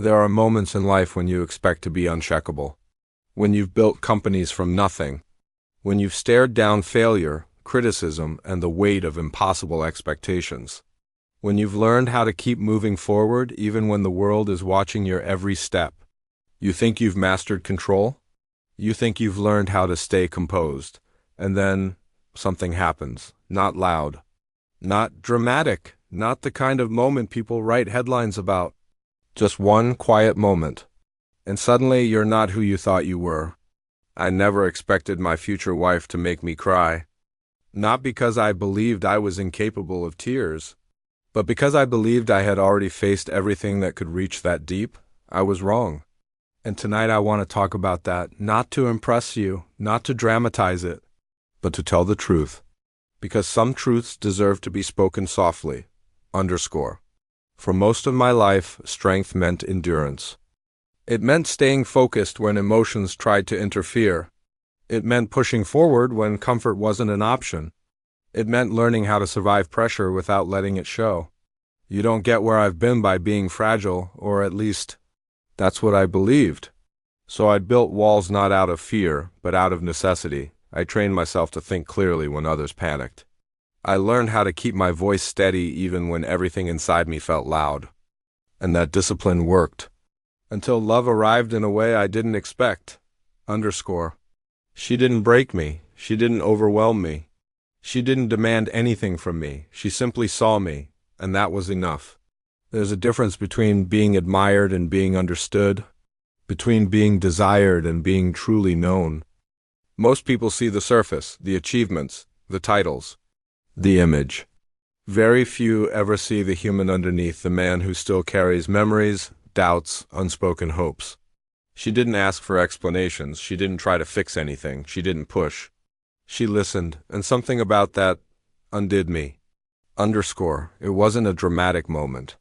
There are moments in life when you expect to be uncheckable. When you've built companies from nothing. When you've stared down failure, criticism, and the weight of impossible expectations. When you've learned how to keep moving forward even when the world is watching your every step. You think you've mastered control? You think you've learned how to stay composed. And then something happens. Not loud. Not dramatic. Not the kind of moment people write headlines about. Just one quiet moment. And suddenly you're not who you thought you were. I never expected my future wife to make me cry. Not because I believed I was incapable of tears, but because I believed I had already faced everything that could reach that deep. I was wrong. And tonight I want to talk about that, not to impress you, not to dramatize it, but to tell the truth. Because some truths deserve to be spoken softly. For most of my life, strength meant endurance. It meant staying focused when emotions tried to interfere. It meant pushing forward when comfort wasn't an option. It meant learning how to survive pressure without letting it show. You don't get where I've been by being fragile, or at least, that's what I believed. So I built walls not out of fear, but out of necessity. I trained myself to think clearly when others panicked. I learned how to keep my voice steady even when everything inside me felt loud. And that discipline worked. Until love arrived in a way I didn't expect. She didn't break me. She didn't overwhelm me. She didn't demand anything from me. She simply saw me, and that was enough. There's a difference between being admired and being understood, between being desired and being truly known. Most people see the surface, the achievements, the titles, the image. Very few ever see the human underneath, the man who still carries memories, doubts, unspoken hopes. She didn't ask for explanations. She didn't try to fix anything. She didn't push. She listened, and something about that undid me. It wasn't a dramatic moment.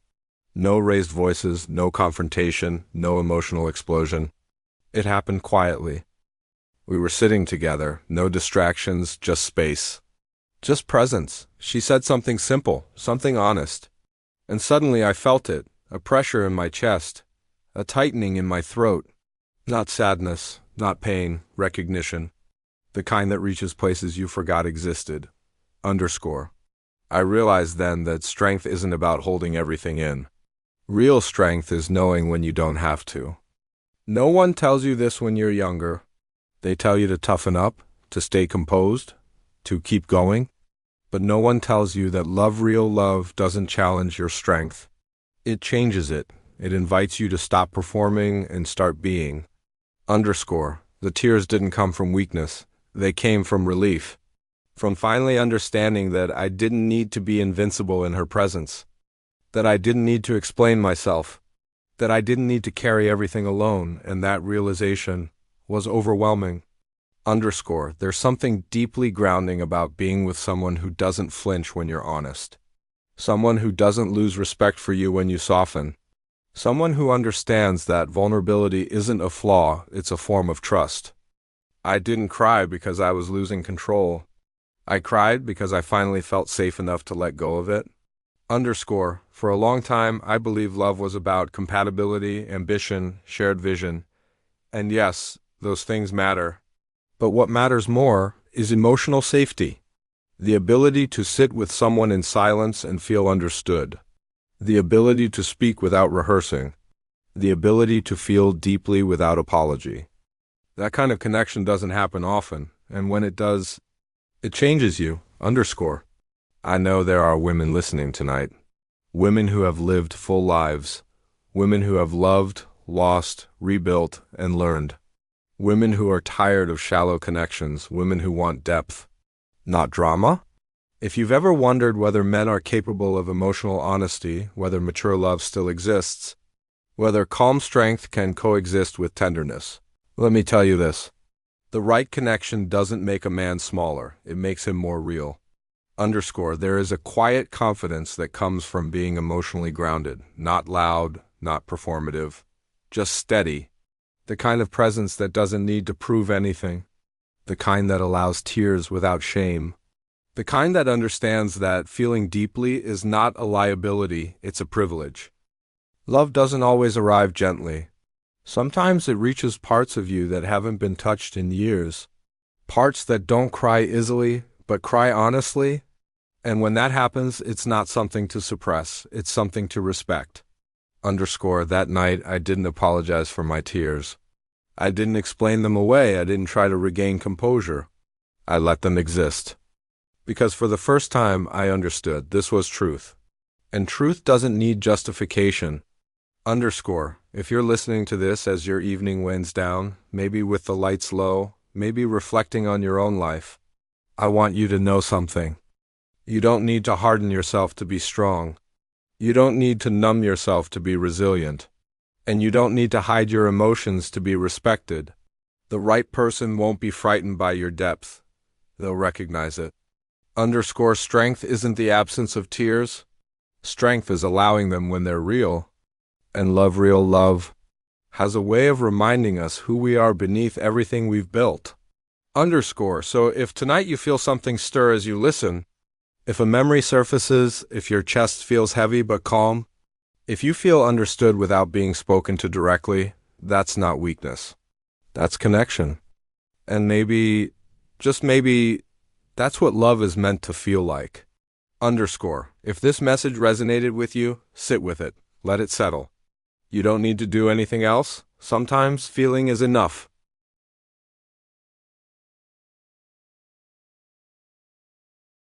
No raised voices, no confrontation, no emotional explosion. It happened quietly. We were sitting together, no distractions, just space. Just presence. She said something simple, something honest. And suddenly I felt it, a pressure in my chest, a tightening in my throat. Not sadness, not pain, recognition. The kind that reaches places you forgot existed. I realized then that strength isn't about holding everything in. Real strength is knowing when you don't have to. No one tells you this when you're younger. They tell you to toughen up, to stay composed, to keep going. But no one tells you that real love doesn't challenge your strength. It changes it. It invites you to stop performing and start being. The tears didn't come from weakness. They came from relief. From finally understanding that I didn't need to be invincible in her presence. That I didn't need to explain myself. That I didn't need to carry everything alone, and that realization was overwhelming. There's something deeply grounding about being with someone who doesn't flinch when you're honest. Someone who doesn't lose respect for you when you soften. Someone who understands that vulnerability isn't a flaw, it's a form of trust. I didn't cry because I was losing control. I cried because I finally felt safe enough to let go of it. For a long time, I believed love was about compatibility, ambition, shared vision. And yes, those things matter. But what matters more is emotional safety. The ability to sit with someone in silence and feel understood. The ability to speak without rehearsing. The ability to feel deeply without apology. That kind of connection doesn't happen often, and when it does, it changes you. I know there are women listening tonight. Women who have lived full lives. Women who have loved, lost, rebuilt, and learned. Women who are tired of shallow connections. Women who want depth, not drama. If you've ever wondered whether men are capable of emotional honesty, whether mature love still exists, whether calm strength can coexist with tenderness, let me tell you this. The right connection doesn't make a man smaller. It makes him more real. There is a quiet confidence that comes from being emotionally grounded, not loud, not performative, just steady. The kind of presence that doesn't need to prove anything. The kind that allows tears without shame. The kind that understands that feeling deeply is not a liability, it's a privilege. Love doesn't always arrive gently. Sometimes it reaches parts of you that haven't been touched in years. Parts that don't cry easily, but cry honestly. And when that happens, it's not something to suppress, it's something to respect. That night, I didn't apologize for my tears. I didn't explain them away, I didn't try to regain composure. I let them exist. Because for the first time, I understood this was truth. And truth doesn't need justification. If you're listening to this as your evening winds down, maybe with the lights low, maybe reflecting on your own life, I want you to know something. You don't need to harden yourself to be strong. You don't need to numb yourself to be resilient. And you don't need to hide your emotions to be respected. The right person won't be frightened by your depth. They'll recognize it. Strength isn't the absence of tears. Strength is allowing them when they're real. And real love, has a way of reminding us who we are beneath everything we've built. So if tonight you feel something stir as you listen, if a memory surfaces, if your chest feels heavy but calm, if you feel understood without being spoken to directly, that's not weakness. That's connection. And maybe, just maybe, that's what love is meant to feel like. If this message resonated with you, sit with it. Let it settle. You don't need to do anything else. Sometimes feeling is enough.